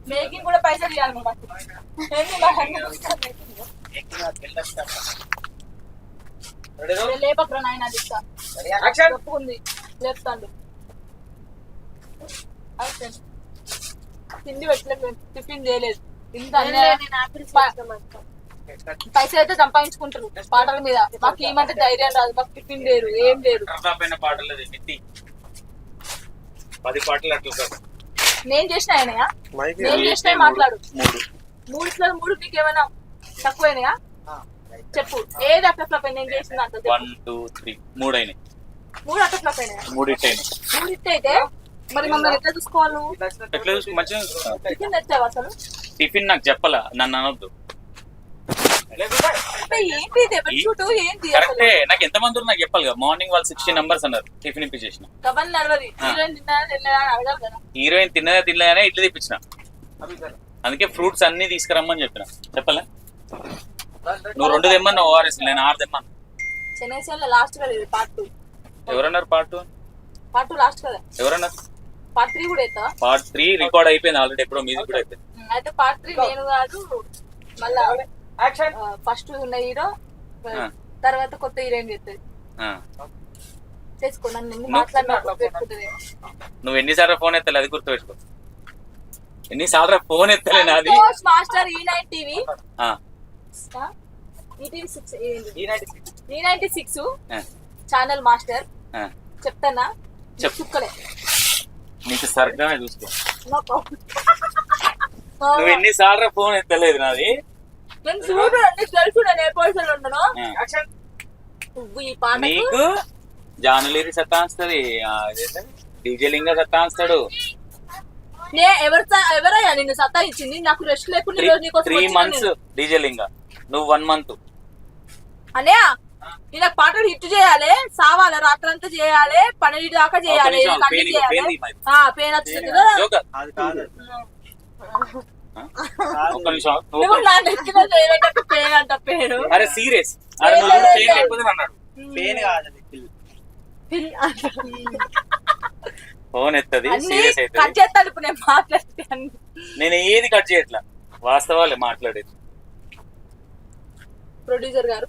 making కూడా పైసలు ఇవ్వాలి లేపక్రా నాయన చెప్పుకుంది లేపుతాండు తిండి పెట్టలేదు టిఫిన్ చేయలేదు ఇంత పైసలు అయితే సంపాదించుకుంటారు పాటల మీద మాకు ఏమంటే ధైర్యం రాదు మాకు టిఫిన్ లేరు ఏం లేరు పాటలు 10 పాటలు అట్లా నేను చేసిన ఆయనయా నేను చేసిన మాట్లాడు 3 నీకేమైనా తక్కువైనాయా చెప్పు ఏది అట్లా ఫ్లాప్ అయినా నేను చేసిన 1 2 3 3 అయినాయి 3 అట్లా ఫ్లాప్ అయినాయా 3 ఇట్ అయితే మరి మమ్మల్ని ఎట్లా చూసుకోవాలి ఎట్లా చూసుకో మంచిగా టిఫిన్ తెచ్చావు అసలు టిఫిన్ నాకు చెప్పాలా నన్ను అనొద్దు ఏంటి ఏంటి కరెక్టే నాకు ఎంత మంది నాకు చెప్పాలి కదా మార్నింగ్ వాళ్ళు 60 నంబర్స్ అన్నారు టిఫిన్ ఇప్పించేసిన హీరోయిన్ తిన్నదా తినలేదనే ఇడ్లీ తెప్పించిన అందుకే ఫ్రూట్స్ అన్ని తీసుకురమ్మని చెప్పిన చెప్పలే నువ్వు 2 తెమ్మని ఓఆర్ఎస్ నేను 6 తెమ్మను చెన్నై లాస్ట్ కదా ఇది పార్ట్ 2 ఎవరన్నారు పార్ట్ 2 లాస్ట్ కదా ఎవరన్నారు పార్ట్ 3 కూడా అవుతా పార్ట్ 3 రికార్డ్ అయిపోయింది ఆల్రెడీ ఎప్పుడో మ్యూజిక్ కూడా అయిపోయింది అయితే పార్ట్ 3 నేను కాదు మళ్ళా ఫస్ట్ ఉన్న హీరో తర్వాత కొత్త హీరోయిన్ చేస్తుంది చేసుకో నన్ను మాట్లాడినట్టుకుంటుంది నువ్వు ఎన్నిసార్లు ఫోన్ ఎత్తాలి అది గుర్తుపెట్టుకో ఎన్నిసార్లు ఫోన్ ఎత్తలే నాది master E9 TV E96 channel master చెప్తానా చుక్కలే నీకు సరిగ్గానే చూసుకో నువ్వు ఎన్నిసార్లు ఫోన్ ఎత్తలేదు నాది నేను చూడు తెలుసు నేను ఏ పొజిషన్ ఉన్నాను నీకు జానులేరి సత్తాంచుతుంది డీజే లింగ సత్తాంచుతాడు ఎవరయ్యా నిన్ను సత్తాయించింది నాకు రెస్ట్ లేకుండా 3 months డీజే లింగ నువ్వు 1 month అనే ఇలా పాటలు హిట్ చేయాలి సావాలి రాత్రంతా చేయాలి 12 దాకా చేయాలి పెయిన్ వచ్చింది అరే సీరియస్ ఫోన్ ఎత్తది సీరియస్ అయితే కట్ చేస్తాను ఇప్పుడు నేను మాట్లాడతాను నేను ఏది కట్ చేయట్లా వాస్తవాలే మాట్లాడేది ప్రొడ్యూసర్ గారు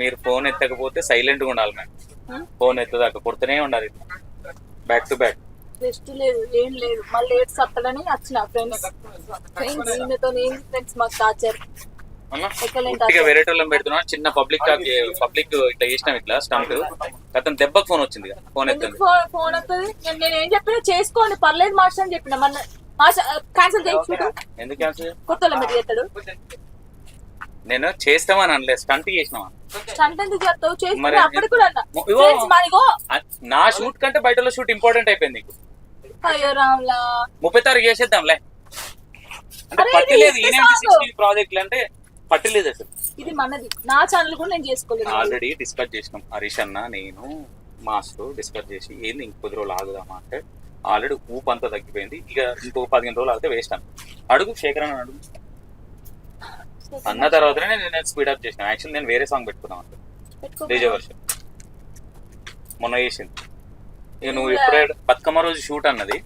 మీరు ఫోన్ ఎత్తకపోతే సైలెంట్ గా ఉండాలి మేము ఫోన్ ఎత్తదాకా కొడుతూనే ఉండాలి బ్యాక్ టు బ్యాక్ రెస్ట్ లేదు ఏం లేదు మళ్ళీ ఏడు సత్తలని వచ్చిన ఫ్రెండ్స్ మాకు టార్చర్ వేరే వాళ్ళని పెడుతున్నాం చిన్న పబ్లిక్ ఇట్లా చేసినాం ఇట్లా స్టంట్ అతను దెబ్బకు ఫోన్ వచ్చింది ఫోన్ ఎత్తుంది ఫోన్ వస్తుంది నేను ఏం చెప్పినా చేసుకోండి పర్లేదు మాస్టర్ అని చెప్పిన మన క్యాన్సిల్ చేయించు ఎందుకు క్యాన్సిల్ కొత్త మీరు చేస్తాడు నేను చేస్తామని అనలేదు స్టంట్ చేసినావా స్టంట్ ఎందుకు చేస్తావు చేసుకుంటే అప్పటికి కూడా నా షూట్ కంటే బయట షూట్ ఇంపార్టెంట్ అయిపోయింది నీకు అయ్యో రామ్లా 30 తారీఖు చేసేద్దాంలే అంటే పట్టలేదు E96 ప్రాజెక్టులు అంటే పట్టలేదు అసలు ఇది మనది నా ఛానల్ కూడా నేను చేసుకోలేదు ఆల్రెడీ డిస్కస్ చేసినాం హరీష్ అన్న నేను మాస్టర్ డిస్కస్ చేసి ఏంది ఇంక 10 రోజులు ఆగుదామా అంటే ఆల్రెడీ ఊపు అంతా తగ్గిపోయింది ఇక ఇంకో 15 రోజులు ఆగితే వేస్ట్ అన్న అడుగు శేఖర్ అన్న అడుగు అన్న తర్వాతనే నేను స్పీడ్ అప్ చేసిన యాక్చువల్ నేను వేరే సాంగ్ పెట్టుకున్నాం అంటే డీజే వర్షన్ మొన్న చేసింది ఇక నువ్వు ఎప్పుడే బతుకమ్మ రోజు షూట్ అన్నది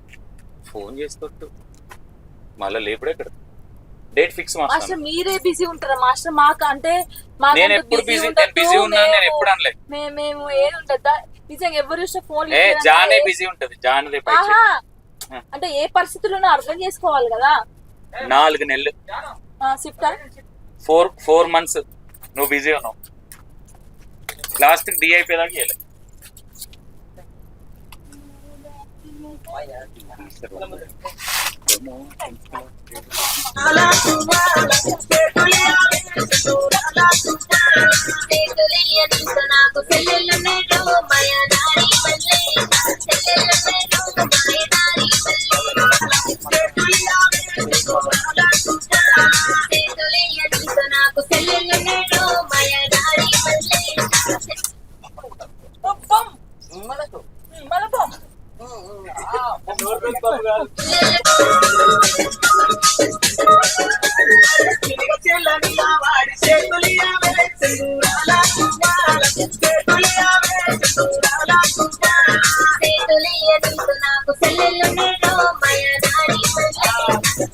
ఫోన్ చేస్తూ మళ్ళీ లేపుడే ఇక్కడ డేట్ ఫిక్స్ మాస్టర్ మీరే బిజీ ఉంటారా మాస్టర్ మాకు అంటే నేను ఎప్పుడు బిజీ ఉన్నాను నేను ఎప్పుడు అనలేదు మేము ఏది ఉంటుందా నిజంగా ఎవరు చూసిన ఫోన్ జానే బిజీ ఉంటది జానే అంటే ఏ పరిస్థితుల్లో అర్థం చేసుకోవాలి కదా 4 నెలలు షిఫ్ట్ 4 months నువ్వు బిజీ ఉన్నావు లాస్ట్ డి అయిపోయేదాకా చేయలేదు నాకు సెల్లెలు నేను మాయదారి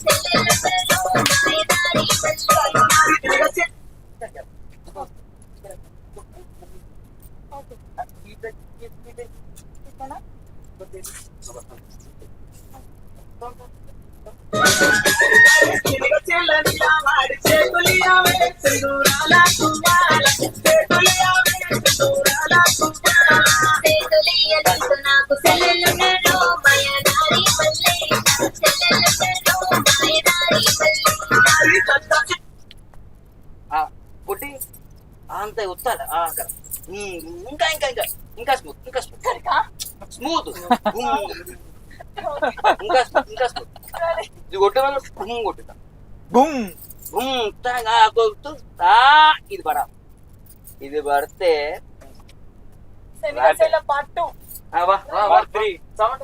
సెల్లెలు నేను మాయదారి నాకు సెల్లెలు నేను మాయదారి సెల్లెలు నేను మాయదారి పుట్టి అంత ఉత్తాడు ఇంకా ఇంకా ఇంకా ఇంకా స్మూత్ ఇంకా స్మూత్ స్మూత్ ఇంకా ఇంకా స్మూత్ ఇది కొట్టే వల్ల కొట్టుతా బుమ్ కొట్టు ఇది పడా ఇది పడితే పట్టు పార్ట్ సౌండ్